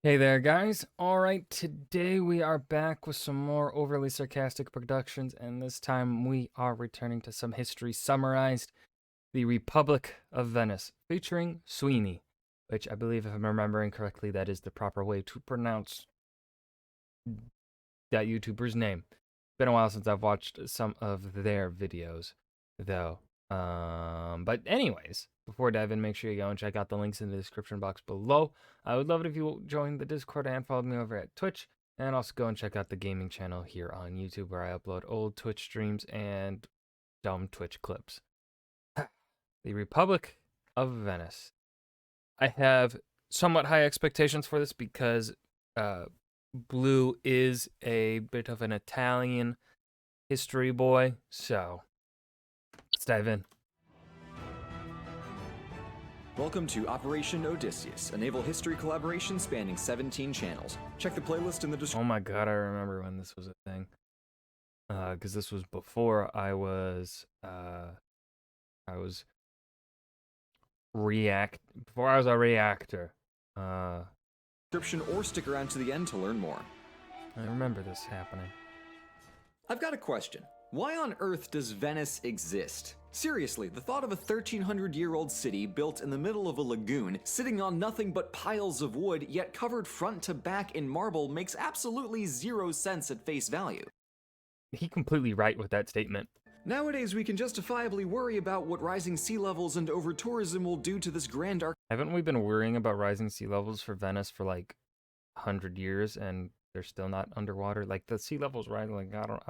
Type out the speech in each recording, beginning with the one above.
Hey there, guys. All right, today we are back with some more overly sarcastic productions, and this time we are returning to some history summarized. The Republic of Venice, featuring Suibhne, which I believe, if I'm remembering correctly, that is the proper way to pronounce that YouTuber's name. It's been a while since I've watched some of their videos, though. But anyways, before I dive in, make sure you go and check out the links in the description box below. I would love it if you joined the Discord and followed me over at Twitch, and also go and check out the gaming channel here on YouTube, where I upload old Twitch streams and dumb Twitch clips. The Republic of Venice. I have somewhat high expectations for this because Blue is a bit of an Italian history boy, so let's dive in. Welcome to Operation Odysseus, a naval history collaboration spanning 17 channels. Check the playlist in the description. Oh my god, I remember when this was a thing. Because this was before I was a reactor. Or stick around to the end to learn more. I remember this happening. I've got a question. Why on earth does Venice exist? Seriously, the thought of a 1,300-year-old city built in the middle of a lagoon, sitting on nothing but piles of wood, yet covered front to back in marble makes absolutely zero sense at face value. He's completely right with that statement. Nowadays, we can justifiably worry about what rising sea levels and over-tourism will do to this grand Haven't we been worrying about rising sea levels for Venice for like 100 years and they're still not underwater? Like, the sea level's rising, like, I don't,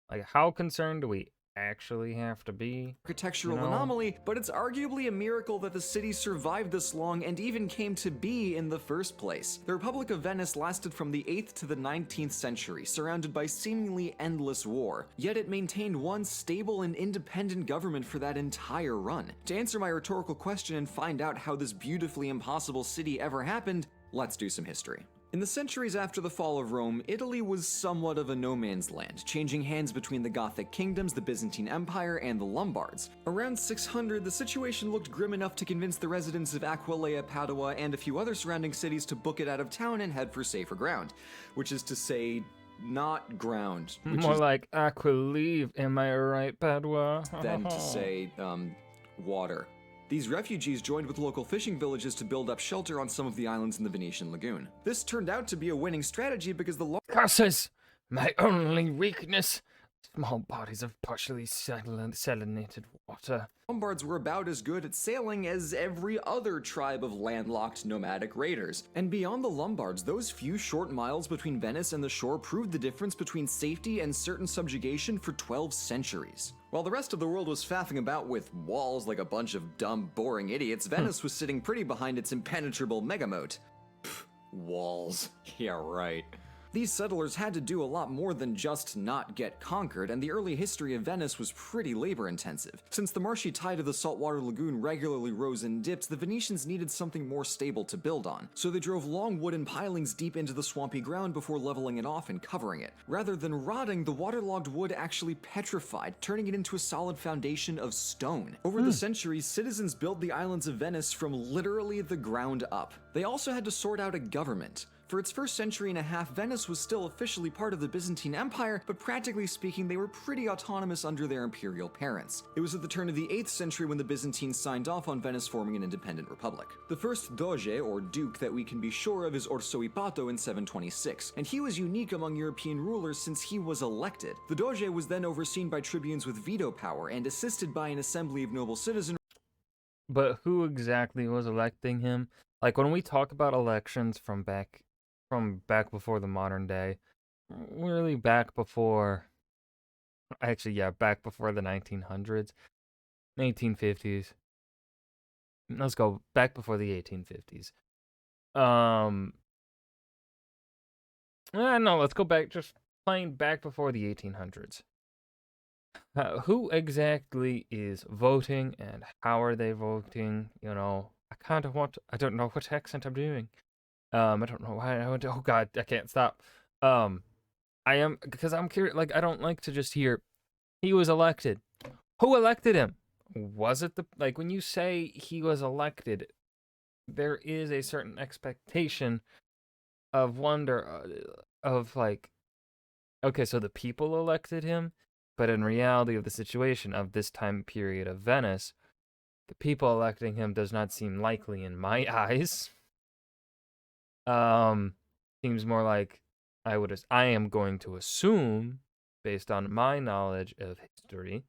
like, how concerned do we actually have to be? Architectural anomaly, but it's arguably a miracle that the city survived this long and even came to be in the first place. The Republic of Venice lasted from the 8th to the 19th century, surrounded by seemingly endless war, yet it maintained one stable and independent government for that entire run. To answer my rhetorical question and find out how this beautifully impossible city ever happened, let's do some history. In the centuries after the fall of Rome, Italy was somewhat of a no-man's land, changing hands between the Gothic kingdoms, the Byzantine Empire, and the Lombards. Around 600, the situation looked grim enough to convince the residents of Aquileia, Padua, and a few other surrounding cities to book it out of town and head for safer ground. Which is to say, not ground. More like Aquileia, am I right, Padua? Than to say, water. These refugees joined with local fishing villages to build up shelter on some of the islands in the Venetian lagoon. This turned out to be a winning strategy because the Curses! My only weakness! Small bodies of partially salinated water. Lombards were about as good at sailing as every other tribe of landlocked nomadic raiders. And beyond the Lombards, those few short miles between Venice and the shore proved the difference between safety and certain subjugation for 12 centuries. While the rest of the world was faffing about with walls like a bunch of dumb, boring idiots, Venice was sitting pretty behind its impenetrable megamoat. Pfft, walls. Yeah, right. These settlers had to do a lot more than just not get conquered, and the early history of Venice was pretty labor-intensive. Since the marshy tide of the saltwater lagoon regularly rose and dipped, the Venetians needed something more stable to build on, so they drove long wooden pilings deep into the swampy ground before leveling it off and covering it. Rather than rotting, the waterlogged wood actually petrified, turning it into a solid foundation of stone. Over the centuries, citizens built the islands of Venice from literally the ground up. They also had to sort out a government. For its first century and a half, Venice was still officially part of the Byzantine Empire, but practically speaking, they were pretty autonomous under their imperial parents. It was at the turn of the 8th century when the Byzantines signed off on Venice forming an independent republic. The first doge, or duke, that we can be sure of is Suibhne in 726, and he was unique among European rulers since he was elected. The doge was then overseen by tribunes with veto power and assisted by an assembly of noble citizens. But who exactly was electing him? Like, when we talk about elections from back before the modern day, really back before the 1900s, 1850s. Let's go back before the 1850s. No, let's go back, just plain back before the 1800s. Who exactly is voting and how are they voting? You know, I don't know what accent I'm doing. I don't know why. Oh God, I can't stop. Because I'm curious. Like, I don't like to just hear he was elected. Who elected him? Was it when you say he was elected, there is a certain expectation of wonder of like, okay, so the people elected him, but in reality of the situation of this time period of Venice, the people electing him does not seem likely in my eyes. Um, Seems more like I am going to assume, based on my knowledge of history,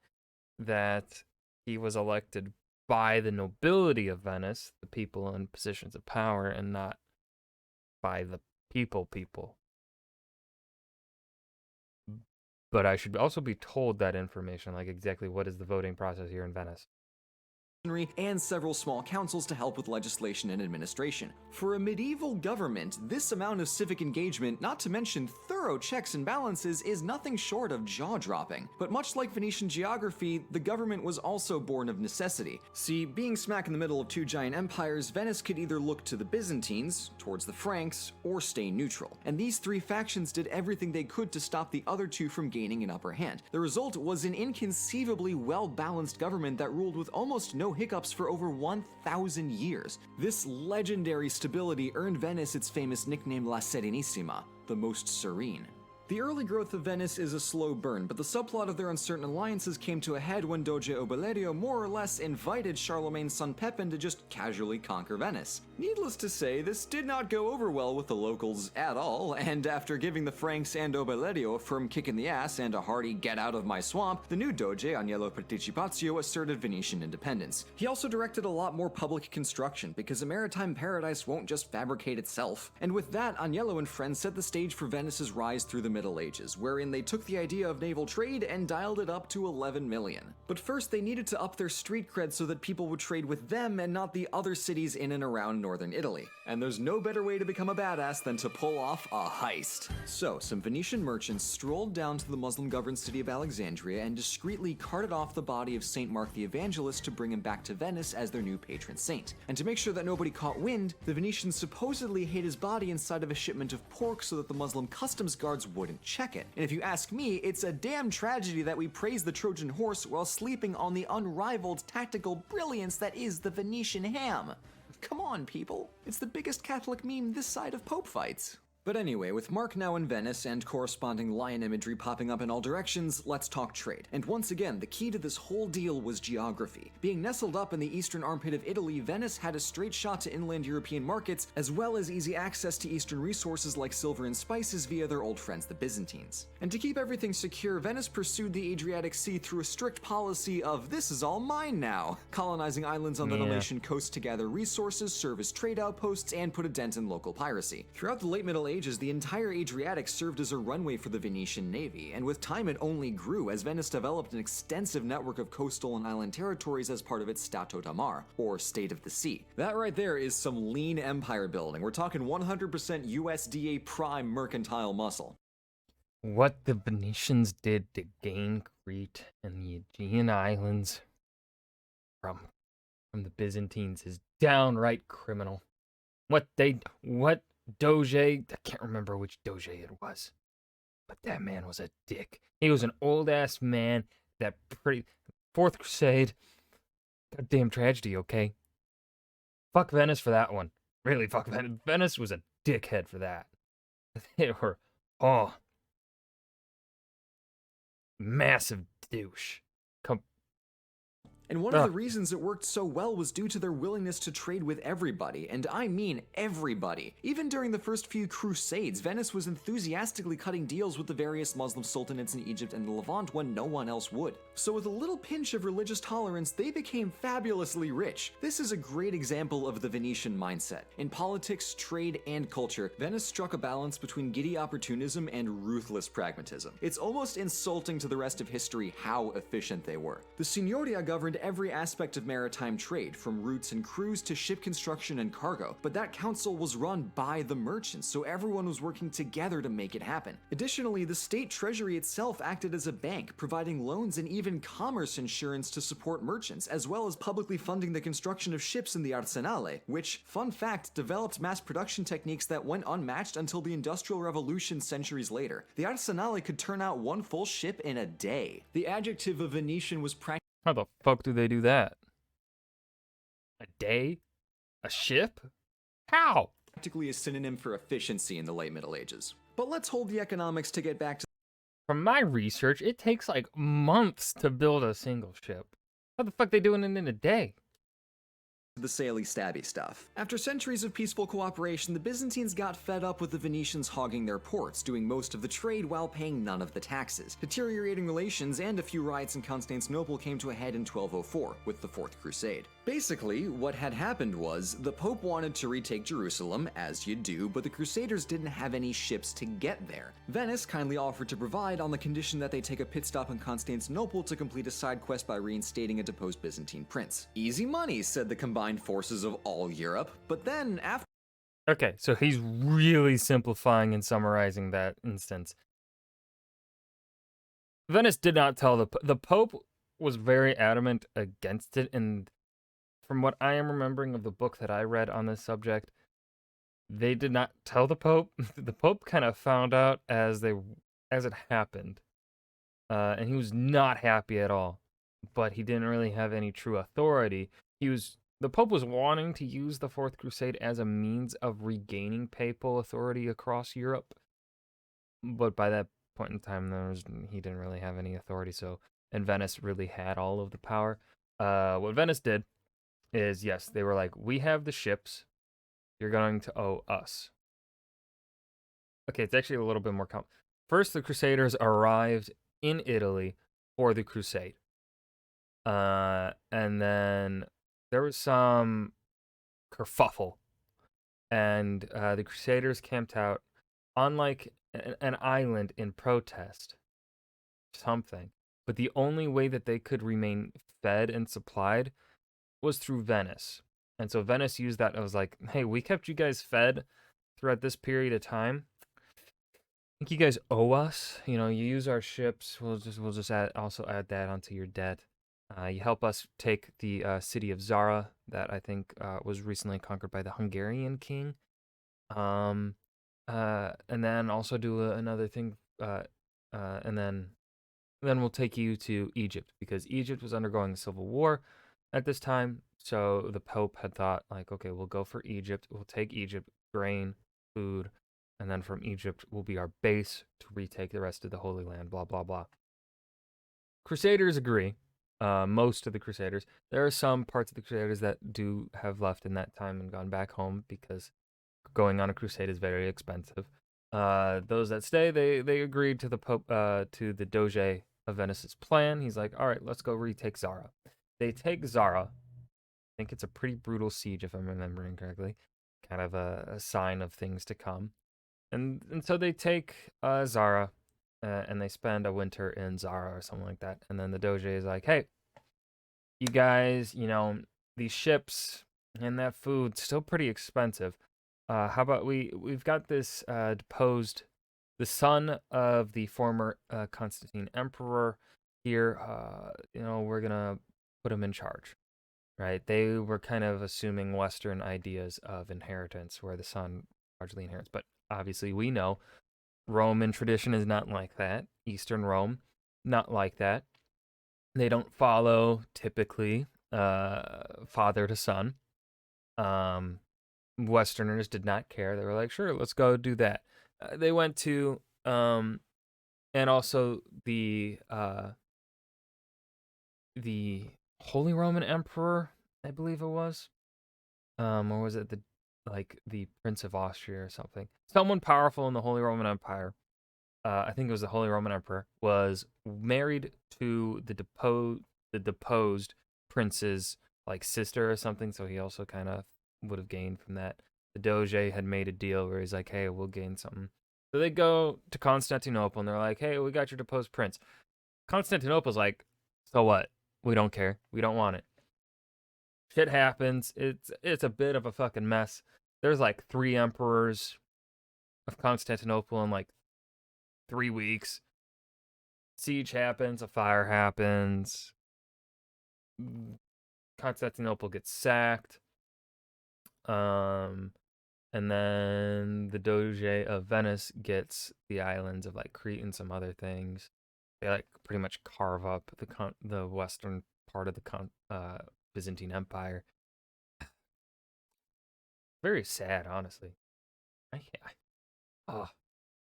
that he was elected by the nobility of Venice, the people in positions of power, and not by the people. But I should also be told that information, like exactly what is the voting process here in Venice. And several small councils to help with legislation and administration. For a medieval government, this amount of civic engagement, not to mention thorough checks and balances, is nothing short of jaw-dropping. But much like Venetian geography, the government was also born of necessity. See, being smack in the middle of two giant empires, Venice could either look to the Byzantines, towards the Franks, or stay neutral. And these three factions did everything they could to stop the other two from gaining an upper hand. The result was an inconceivably well-balanced government that ruled with almost no hiccups for over 1,000 years. This legendary stability earned Venice its famous nickname La Serenissima, the most serene. The early growth of Venice is a slow burn, but the subplot of their uncertain alliances came to a head when Doge Obelerio more or less invited Charlemagne's son Pepin to just casually conquer Venice. Needless to say, this did not go over well with the locals at all, and after giving the Franks and Obelerio a firm kick in the ass and a hearty get out of my swamp, the new Doge, Agnello Participazio, asserted Venetian independence. He also directed a lot more public construction, because a maritime paradise won't just fabricate itself. And with that, Agnello and friends set the stage for Venice's rise through the Middle Ages, wherein they took the idea of naval trade and dialed it up to 11 million. But first, they needed to up their street cred so that people would trade with them and not the other cities in and around northern Italy. And there's no better way to become a badass than to pull off a heist. So, some Venetian merchants strolled down to the Muslim-governed city of Alexandria and discreetly carted off the body of St. Mark the Evangelist to bring him back to Venice as their new patron saint. And to make sure that nobody caught wind, the Venetians supposedly hid his body inside of a shipment of pork so that the Muslim customs guards wouldn't check it. And if you ask me, it's a damn tragedy that we praise the Trojan horse while sleeping on the unrivaled tactical brilliance that is the Venetian ham. Come on, people. It's the biggest Catholic meme this side of Pope fights. But anyway, with Mark now in Venice and corresponding lion imagery popping up in all directions, let's talk trade. And once again, the key to this whole deal was geography. Being nestled up in the eastern armpit of Italy, Venice had a straight shot to inland European markets, as well as easy access to eastern resources like silver and spices via their old friends the Byzantines. And to keep everything secure, Venice pursued the Adriatic Sea through a strict policy of "this is all mine now," colonizing islands on the Dalmatian coast to gather resources, serve as trade outposts, and put a dent in local piracy. Throughout the late Middle Ages, the entire Adriatic served as a runway for the Venetian navy, and with time it only grew as Venice developed an extensive network of coastal and island territories as part of its Stato da Mar, or State of the Sea. That right there is some lean empire building. We're talking 100% USDA prime mercantile muscle. What the Venetians did to gain Crete and the Aegean Islands from the Byzantines is downright criminal. What Doge, I can't remember which Doge it was, but that man was a dick. He was an old ass man that Fourth Crusade, goddamn tragedy, okay? Fuck Venice for that one. Really, fuck Venice. Venice was a dickhead for that. They were, massive douche. And one of the reasons it worked so well was due to their willingness to trade with everybody, and I mean everybody. Even during the first few crusades, Venice was enthusiastically cutting deals with the various Muslim sultanates in Egypt and the Levant when no one else would. So with a little pinch of religious tolerance, they became fabulously rich. This is a great example of the Venetian mindset. In politics, trade, and culture, Venice struck a balance between giddy opportunism and ruthless pragmatism. It's almost insulting to the rest of history how efficient they were. The Signoria governed every aspect of maritime trade, from routes and crews to ship construction and cargo, but that council was run by the merchants, so everyone was working together to make it happen. Additionally, the state treasury itself acted as a bank, providing loans and even commerce insurance to support merchants, as well as publicly funding the construction of ships in the Arsenale, which, fun fact, developed mass production techniques that went unmatched until the Industrial Revolution centuries later. The Arsenale could turn out one full ship in a day. The adjective of Venetian was How the fuck do they do that? A day? A ship? How? practically a synonym for efficiency in the late Middle Ages. But let's hold the economics to get back to From my research, it takes like months to build a single ship. How the fuck they doing it in a day? the saily stabby stuff. After centuries of peaceful cooperation, the Byzantines got fed up with the Venetians hogging their ports, doing most of the trade while paying none of the taxes. Deteriorating relations and a few riots in Constantinople came to a head in 1204 with the Fourth Crusade. Basically, what had happened was the Pope wanted to retake Jerusalem, as you do, but the Crusaders didn't have any ships to get there. Venice kindly offered to provide on the condition that they take a pit stop in Constantinople to complete a side quest by reinstating a deposed Byzantine prince. Easy money, said the combined forces of all Europe, but then after Okay, so he's really simplifying and summarizing that instance. Venice did not tell the Pope was very adamant against it, and from what I am remembering of the book that I read on this subject, they did not tell the Pope. The Pope kind of found out as it happened, and he was not happy at all. But he didn't really have any true authority. The Pope was wanting to use the Fourth Crusade as a means of regaining papal authority across Europe, but by that point in time, he didn't really have any authority. So, and Venice really had all of the power. What Venice did is, yes, they were like, we have the ships, you're going to owe us. Okay, it's actually a little bit more complex. First, the Crusaders arrived in Italy for the Crusade. And then there was some kerfuffle, and the Crusaders camped out on like an island in protest, something. But the only way that they could remain fed and supplied was through Venice. And so Venice used that and was like, hey, we kept you guys fed throughout this period of time. I think you guys owe us. You know, you use our ships. We'll just also add that onto your debt. You help us take the city of Zara that I think was recently conquered by the Hungarian king. And then also do another thing. And then we'll take you to Egypt, because Egypt was undergoing a civil war at this time. So the Pope had thought, like, okay, we'll go for Egypt. We'll take Egypt, grain, food, and then from Egypt will be our base to retake the rest of the Holy Land, blah, blah, blah. Crusaders agree. Most of the Crusaders. There are some parts of the Crusaders that do have left in that time and gone back home, because going on a crusade is very expensive. Those that stay, they agreed to the Pope, to the Doge of Venice's plan. He's like, all right, let's go retake Zara. They take Zara. I think it's a pretty brutal siege, if I'm remembering correctly. Kind of a sign of things to come. And so they take Zara, and they spend a winter in Zara or something like that. And then the Doge is like, hey, you guys, these ships and that food still pretty expensive. How about we've got this deposed, the son of the former Constantine emperor here. We're gonna put him in charge, right? They were kind of assuming Western ideas of inheritance, where the son largely inherits. But obviously, we know Roman tradition is not like that. Eastern Rome, not like that. They don't follow typically father to son. Westerners did not care. They were like, sure, let's go do that. They went to, and also the Holy Roman Emperor, I believe it was, or was it the Prince of Austria or something? Someone powerful in the Holy Roman Empire. I think it was the Holy Roman Emperor, was married to the deposed prince's like sister or something. So he also kind of would have gained from that. The Doge had made a deal where he's like, hey, we'll gain something. So they go to Constantinople and they're like, hey, we got your deposed prince. Constantinople's like, so what? We don't care. We don't want it. Shit happens. It's a bit of a fucking mess. There's like 3 emperors of Constantinople in like 3 weeks. Siege happens, a fire happens. Constantinople gets sacked. And then the Doge of Venice gets the islands of like Crete and some other things. They like pretty much carve up the western part of the Byzantine Empire. Very sad, honestly. Oh,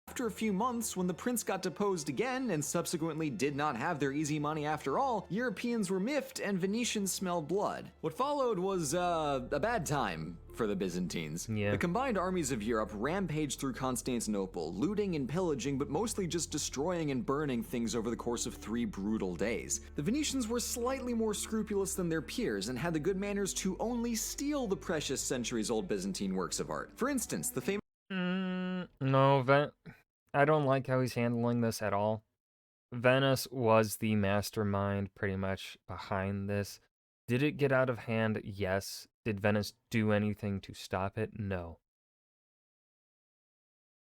After a few months, when the prince got deposed again and subsequently did not have their easy money after all, Europeans were miffed and Venetians smelled blood. What followed was a bad time for the Byzantines. yeah. The combined armies of Europe rampaged through Constantinople, looting and pillaging, but mostly just destroying and burning things over the course of 3 brutal days. The Venetians were slightly more scrupulous than their peers and had the good manners to only steal the precious centuries-old Byzantine works of art. For instance, the famous No, I don't like how he's handling this at all. Venice was the mastermind pretty much behind this. Did it get out of hand? Yes. Did Venice do anything to stop it? No.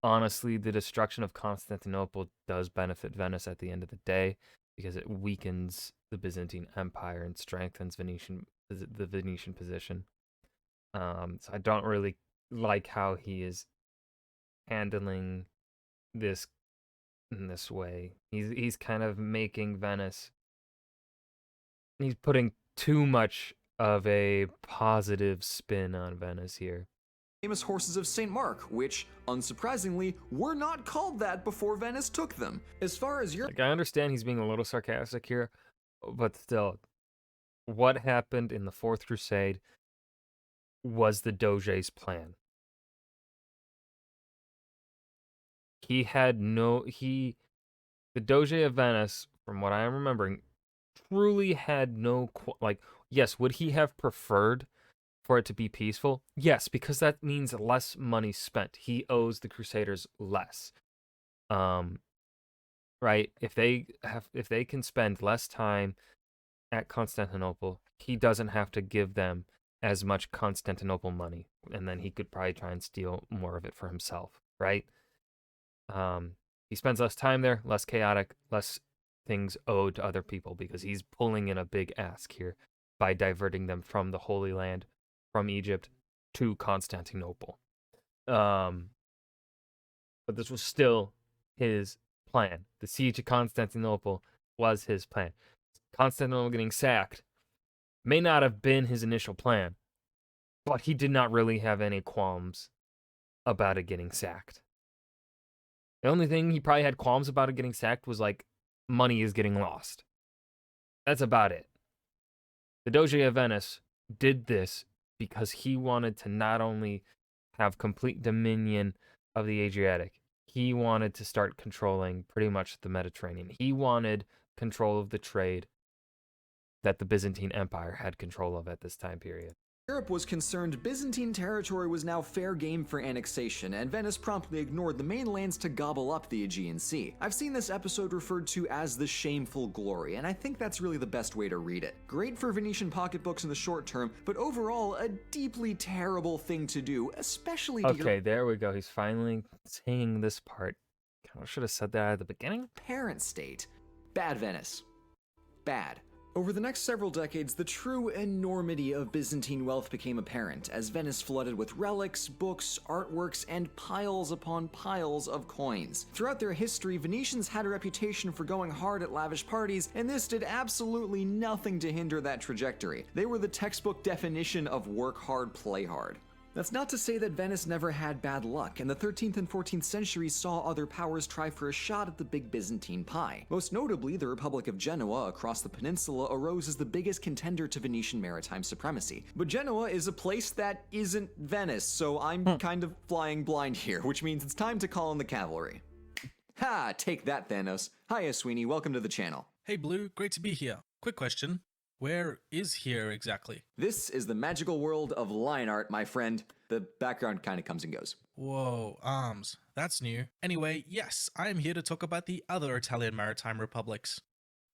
Honestly, the destruction of Constantinople does benefit Venice at the end of the day because it weakens the Byzantine Empire and strengthens the Venetian position. So I don't really like how he is handling this in this way. He's kind of making Venice. He's putting too much of a positive spin on Venice here. famous horses of St. Mark, which, unsurprisingly, were not called that before Venice took them. As far as Europe, Like, I understand he's being a little sarcastic here, but still, what happened in the Fourth Crusade was the Doge's plan. The Doge of Venice, from what I am remembering, truly had no, yes, would he have preferred for it to be peaceful? Yes, because that means less money spent. He owes the Crusaders less. Right? If they can spend less time at Constantinople, he doesn't have to give them as much Constantinople money, and then he could probably try and steal more of it for himself, right? He spends less time there, less chaotic, less things owed to other people because he's pulling in a big ask here by diverting them from the Holy Land, from Egypt to Constantinople. But this was still his plan. The siege of Constantinople was his plan. Constantinople getting sacked may not have been his initial plan, but he did not really have any qualms about it getting sacked. The only thing he probably had qualms about it getting sacked was like money is getting lost. That's about it. The Doge of Venice did this because he wanted to not only have complete dominion of the Adriatic, he wanted to start controlling pretty much the Mediterranean. He wanted control of the trade that the Byzantine Empire had control of at this time period. Europe was concerned Byzantine territory was now fair game for annexation, and Venice promptly ignored the mainlands to gobble up the Aegean Sea. I've seen this episode referred to as the shameful glory, and I think that's really the best way to read it. Great for Venetian pocketbooks in the short term, but overall a deeply terrible thing to do, especially to Okay, there we go. He's finally saying this part. Kind of should have said that at the beginning. parent state. Bad Venice. Bad. Over the next several decades, the true enormity of Byzantine wealth became apparent as Venice flooded with relics, books, artworks, and piles upon piles of coins. Throughout their history, Venetians had a reputation for going hard at lavish parties, and this did absolutely nothing to hinder that trajectory. They were the textbook definition of work hard, play hard. That's not to say that Venice never had bad luck, and the 13th and 14th centuries saw other powers try for a shot at the big Byzantine pie. Most notably, the Republic of Genoa across the peninsula arose as the biggest contender to Venetian maritime supremacy. But Genoa is a place that isn't Venice, so I'm kind of flying blind here, which means it's time to call in the cavalry. Ha! Take that, Thanos. Hiya, Sweeney. Welcome to the channel. Hey Blue, great to be here. Quick question. Where is here exactly? This is the magical world of line art, my friend. The background kind of comes and goes. Whoa, arms. That's new. Anyway, yes, I am here to talk about the other Italian maritime republics.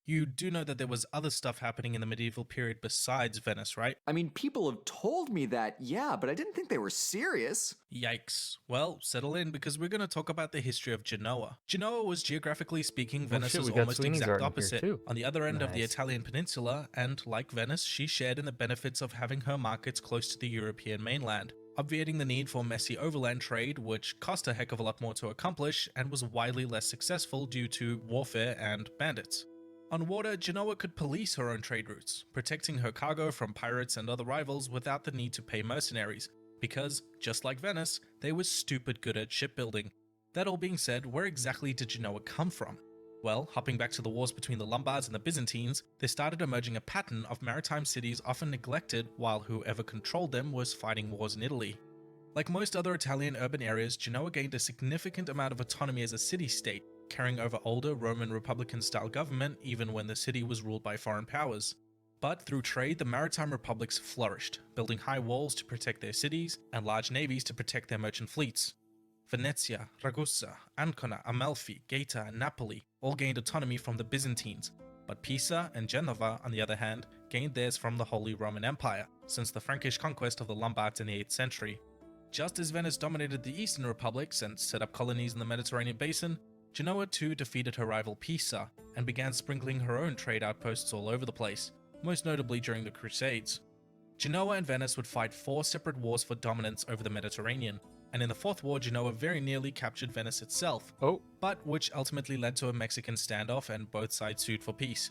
You do know that there was other stuff happening in the medieval period besides Venice, right? I mean, people have told me that, yeah, but I didn't think they were serious. Yikes. Well, settle in because we're going to talk about the history of Genoa. Genoa was geographically speaking Venice's we got almost Sweeney's art exact in here opposite, too. on the other end of the Nice. Italian peninsula, and like Venice, she shared in the benefits of having her markets close to the European mainland, obviating the need for messy overland trade, which cost a heck of a lot more to accomplish and was widely less successful due to warfare and bandits. On water, Genoa could police her own trade routes, protecting her cargo from pirates and other rivals without the need to pay mercenaries, because, just like Venice, they were stupid good at shipbuilding. That all being said, where exactly did Genoa come from? Well, hopping back to the wars between the Lombards and the Byzantines, there started emerging a pattern of maritime cities often neglected while whoever controlled them was fighting wars in Italy. Like most other Italian urban areas, Genoa gained a significant amount of autonomy as a city-state, carrying over older Roman Republican-style government even when the city was ruled by foreign powers. But through trade, the maritime republics flourished, building high walls to protect their cities and large navies to protect their merchant fleets. Venezia, Ragusa, Ancona, Amalfi, Gaeta, and Napoli all gained autonomy from the Byzantines, but Pisa and Genova, on the other hand, gained theirs from the Holy Roman Empire, since the Frankish conquest of the Lombards in the 8th century. Just as Venice dominated the Eastern republics and set up colonies in the Mediterranean basin, Genoa too defeated her rival Pisa and began sprinkling her own trade outposts all over the place, most notably during the Crusades. Genoa and Venice would fight 4 separate wars for dominance over the Mediterranean, and in the 4th war Genoa very nearly captured Venice itself, but which ultimately led to a Mexican standoff and both sides sued for peace.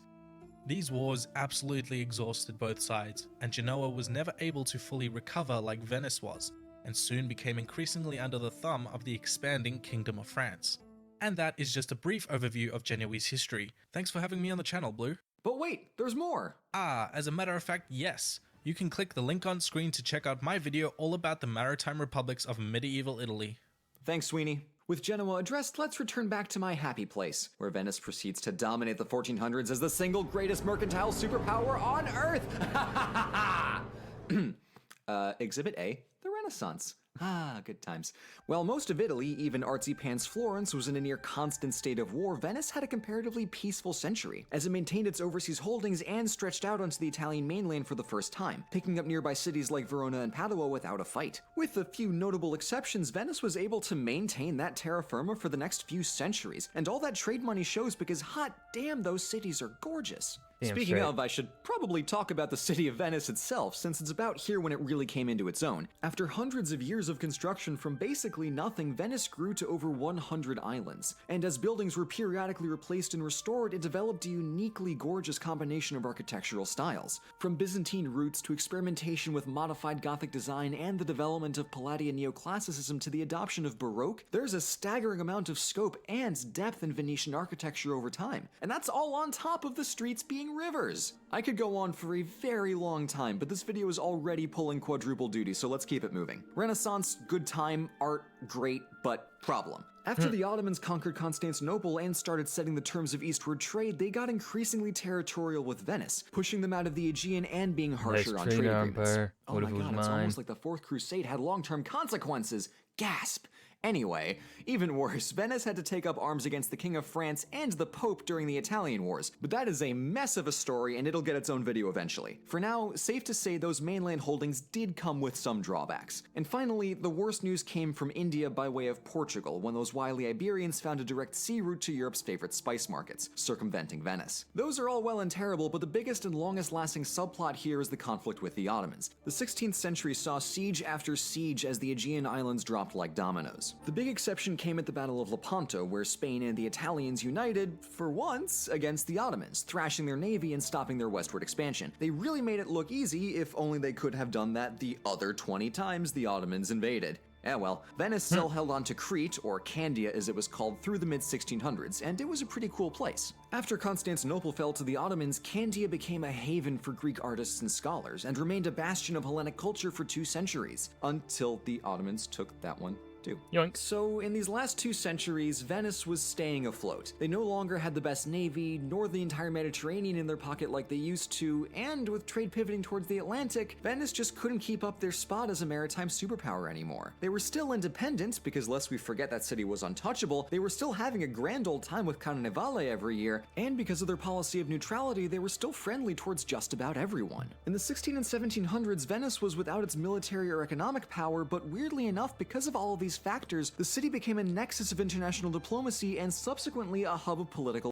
These wars absolutely exhausted both sides, and Genoa was never able to fully recover like Venice was, and soon became increasingly under the thumb of the expanding Kingdom of France. And that is just a brief overview of Genoese history. Thanks for having me on the channel, Blue. But wait, there's more! As a matter of fact, yes. You can click the link on screen to check out my video all about the maritime republics of medieval Italy. Thanks, Suibhne. With Genoa addressed, let's return back to my happy place, where Venice proceeds to dominate the 1400s as the single greatest mercantile superpower on Earth! Exhibit A, the Renaissance. Good times. While most of Italy, even artsy pants Florence, was in a near constant state of war, Venice had a comparatively peaceful century, as it maintained its overseas holdings and stretched out onto the Italian mainland for the first time, picking up nearby cities like Verona and Padua without a fight. With a few notable exceptions, Venice was able to maintain that terra firma for the next few centuries, and all that trade money shows because hot damn, those cities are gorgeous. Speaking of, I should probably talk about the city of Venice itself, since it's about here when it really came into its own. After hundreds of years of construction from basically nothing, Venice grew to over 100 islands. And as buildings were periodically replaced and restored, it developed a uniquely gorgeous combination of architectural styles. From Byzantine roots to experimentation with modified Gothic design and the development of Palladian neoclassicism to the adoption of Baroque, there's a staggering amount of scope and depth in Venetian architecture over time. And that's all on top of the streets being rivers. I could go on for a very long time, but this video is already pulling quadruple duty, so let's keep it moving. Renaissance, good time, art, great, but problem. After the Ottomans conquered Constantinople and started setting the terms of eastward trade, they got increasingly territorial with Venice, pushing them out of the Aegean and being harsher on trade agreements. Oh my god, it's almost like the Fourth Crusade had long-term consequences. Gasp! Anyway, even worse, Venice had to take up arms against the King of France and the Pope during the Italian Wars, but that is a mess of a story and it'll get its own video eventually. For now, safe to say those mainland holdings did come with some drawbacks. And finally, the worst news came from India by way of Portugal, when those wily Iberians found a direct sea route to Europe's favorite spice markets, circumventing Venice. Those are all well and terrible, but the biggest and longest lasting subplot here is the conflict with the Ottomans. The 16th century saw siege after siege as the Aegean islands dropped like dominoes. The big exception came at the Battle of Lepanto, where Spain and the Italians united, for once, against the Ottomans, thrashing their navy and stopping their westward expansion. They really made it look easy, if only they could have done that the other 20 times the Ottomans invaded. Well, Venice still held on to Crete, or Candia as it was called, through the mid-1600s, and it was a pretty cool place. After Constantinople fell to the Ottomans, Candia became a haven for Greek artists and scholars, and remained a bastion of Hellenic culture for 2 centuries, until the Ottomans took that one too. Yoink. So in these last 2 centuries, Venice was staying afloat. They no longer had the best navy, nor the entire Mediterranean in their pocket like they used to, and with trade pivoting towards the Atlantic, Venice just couldn't keep up their spot as a maritime superpower anymore. They were still independent, because lest we forget that city was untouchable, they were still having a grand old time with Carnevale every year, and because of their policy of neutrality, they were still friendly towards just about everyone. In the 16 and 1700s, Venice was without its military or economic power, but weirdly enough, because of all of these factors, the city became a nexus of international diplomacy and subsequently a hub of political.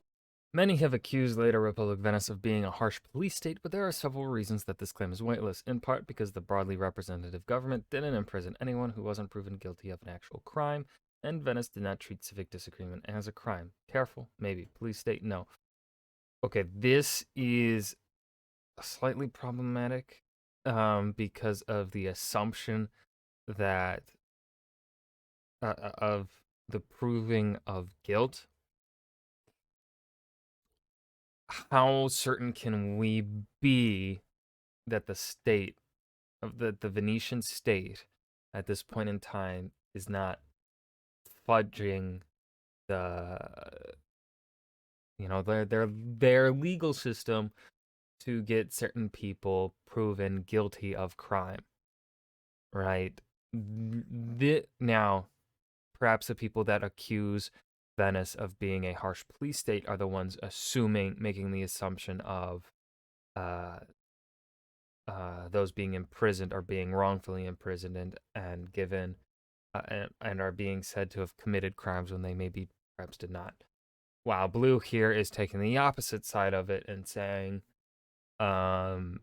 Many have accused later Republic Venice of being a harsh police state, but there are several reasons that this claim is weightless, in part because the broadly representative government didn't imprison anyone who wasn't proven guilty of an actual crime, and Venice did not treat civic disagreement as a crime. Careful, maybe. Police state, no. Okay, this is slightly problematic because of the assumption that of the proving of guilt, how certain can we be that the state of the Venetian state at this point in time is not fudging the their legal system to get certain people proven guilty of crime, right? Now, perhaps the people that accuse Venice of being a harsh police state are the ones making the assumption of uh, those being imprisoned are being wrongfully imprisoned and given and are being said to have committed crimes when they maybe perhaps did not. While Blue here is taking the opposite side of it and saying, um,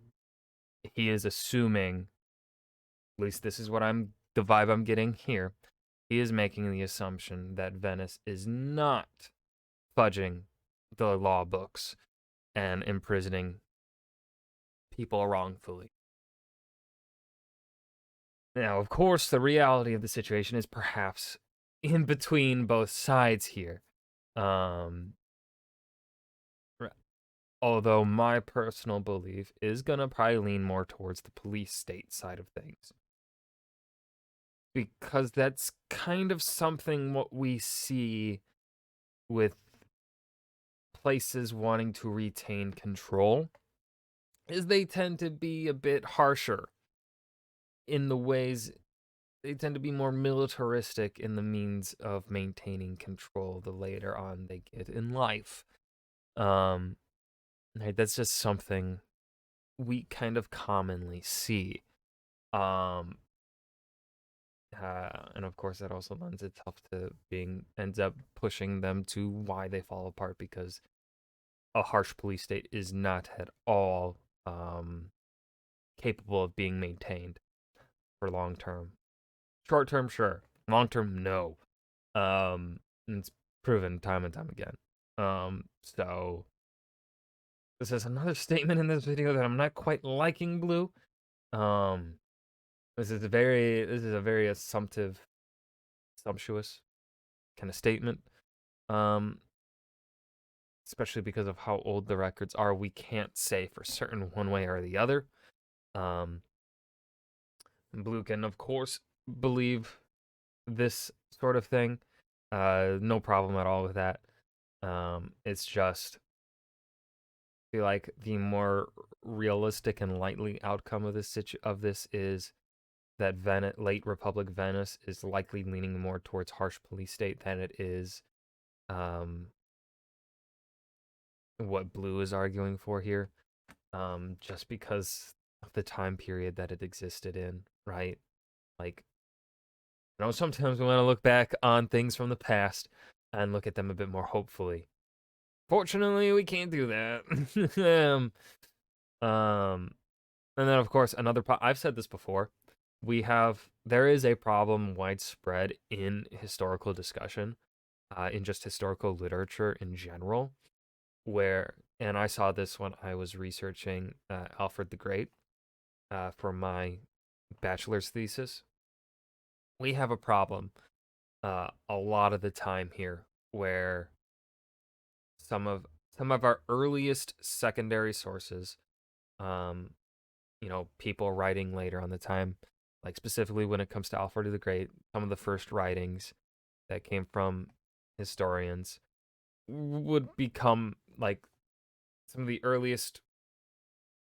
he is assuming, at least this is the vibe I'm getting here. He is making the assumption that Venice is not fudging the law books and imprisoning people wrongfully. Now, of course, the reality of the situation is perhaps in between both sides here. Um, although my personal belief is gonna probably lean more towards the police state side of things. Because that's kind of something what we see with places wanting to retain control is they tend to be a bit harsher in the ways they tend to be more militaristic in the means of maintaining control the later on they get in life. Right, that's just something we kind of commonly see. Um, and of course, that also lends itself to ends up pushing them to why they fall apart because a harsh police state is not at all capable of being maintained for long term. Short term, sure. Long term, no. It's proven time and time again. So this is another statement in this video that I'm not quite liking, Blue. This is a very sumptuous kind of statement. Especially because of how old the records are, we can't say for certain one way or the other. Blue can, of course, believe this sort of thing. No problem at all with that. It's just I feel like the more realistic and likely outcome of this is that late Republic Venice is likely leaning more towards harsh police state than it is what Blue is arguing for here. Just because of the time period that it existed in, right? Like, sometimes we want to look back on things from the past and look at them a bit more hopefully. Fortunately, we can't do that. And then of course I've said this before. There is a problem widespread in historical discussion, in just historical literature in general, and I saw this when I was researching Alfred the Great for my bachelor's thesis. We have a problem a lot of the time here where some of our earliest secondary sources, people writing later on the time, like specifically when it comes to Alfred the Great, some of the first writings that came from historians would become like some of the earliest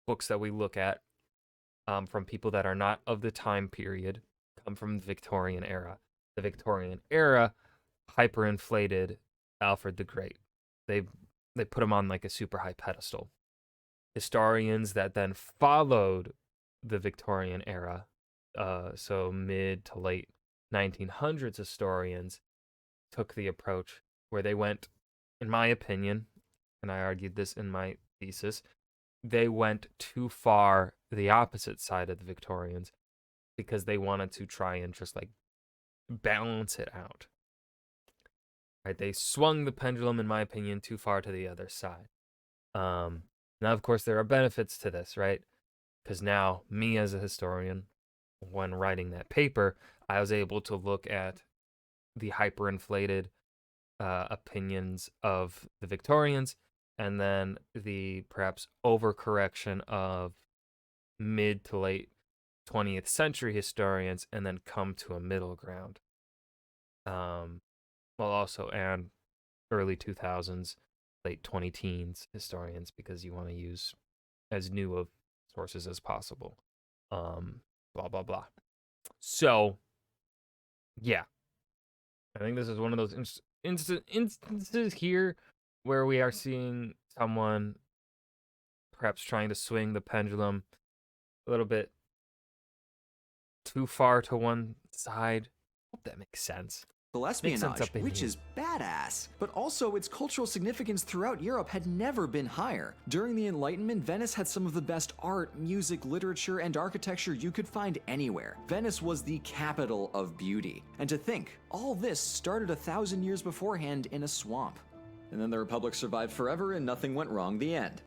books that we look at from people that are not of the time period come from the Victorian era. The Victorian era hyperinflated Alfred the Great. They put him on like a super high pedestal. Historians that then followed the Victorian era, so mid to late 1900s historians took the approach where they went, in my opinion, and I argued this in my thesis, they went too far the opposite side of the Victorians because they wanted to try and just like balance it out. Right? They swung the pendulum, in my opinion, too far to the other side. Now, of course, there are benefits to this, right? Because now, me as a historian, when writing that paper, I was able to look at the hyperinflated opinions of the Victorians, and then the perhaps overcorrection of mid to late 20th century historians, and then come to a middle ground. Well, also, and early 2000s, late 20 teens historians, because you want to use as new of sources as possible. Blah, blah, blah. So, yeah. I think this is one of those instances here where we are seeing someone perhaps trying to swing the pendulum a little bit too far to one side. Hope that makes sense. Makes sense espionage, up in which here. is badass. But also, its cultural significance throughout Europe had never been higher. During the Enlightenment, Venice had some of the best art, music, literature, and architecture you could find anywhere. Venice was the capital of beauty. And to think, all this started 1,000 years beforehand in a swamp. And then the Republic survived forever and nothing went wrong, the end.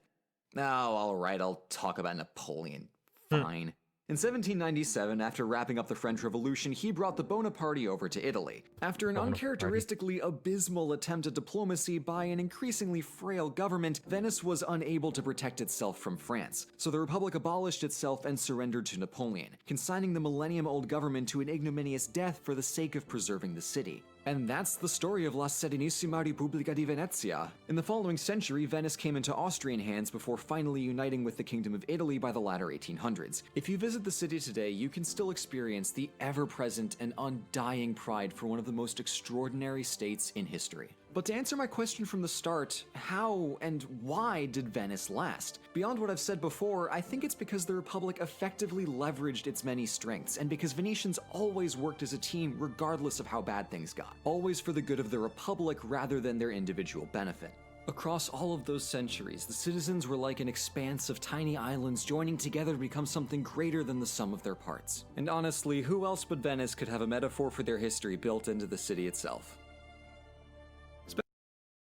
Oh, alright, I'll talk about Napoleon. Fine. In 1797, after wrapping up the French Revolution, he brought the Bonaparty over to Italy. After an uncharacteristically abysmal attempt at diplomacy by an increasingly frail government, Venice was unable to protect itself from France, so the Republic abolished itself and surrendered to Napoleon, consigning the millennium-old government to an ignominious death for the sake of preserving the city. And that's the story of La Serenissima Repubblica di Venezia. In the following century, Venice came into Austrian hands before finally uniting with the Kingdom of Italy by the latter 1800s. If you visit the city today, you can still experience the ever-present and undying pride for one of the most extraordinary states in history. But to answer my question from the start, how and why did Venice last? Beyond what I've said before, I think it's because the Republic effectively leveraged its many strengths, and because Venetians always worked as a team regardless of how bad things got. Always for the good of the Republic rather than their individual benefit. Across all of those centuries, the citizens were like an expanse of tiny islands joining together to become something greater than the sum of their parts. And honestly, who else but Venice could have a metaphor for their history built into the city itself?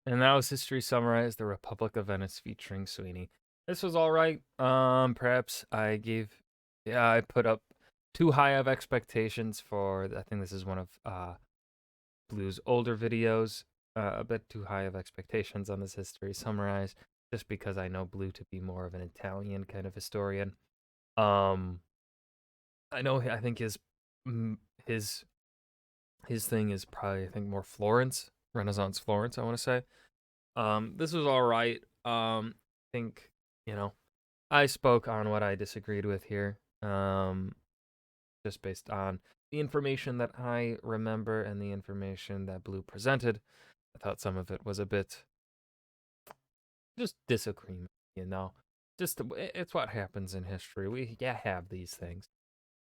And that was History Summarized, The Republic of Venice featuring Suibhne. This was alright. Perhaps I put up too high of expectations for, I think this is one of Blue's older videos. A bit too high of expectations on this History Summarized, just because I know Blue to be more of an Italian kind of historian. I think his thing is probably, I think, more Florence, Renaissance Florence, I want to say. This was all right. I think, I spoke on what I disagreed with here, just based on the information that I remember and the information that Blue presented. I thought some of it was a bit just disagreement, Just it's what happens in history. We have these things.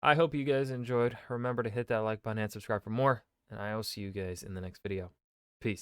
I hope you guys enjoyed. Remember to hit that like button and subscribe for more, and I will see you guys in the next video. Peace.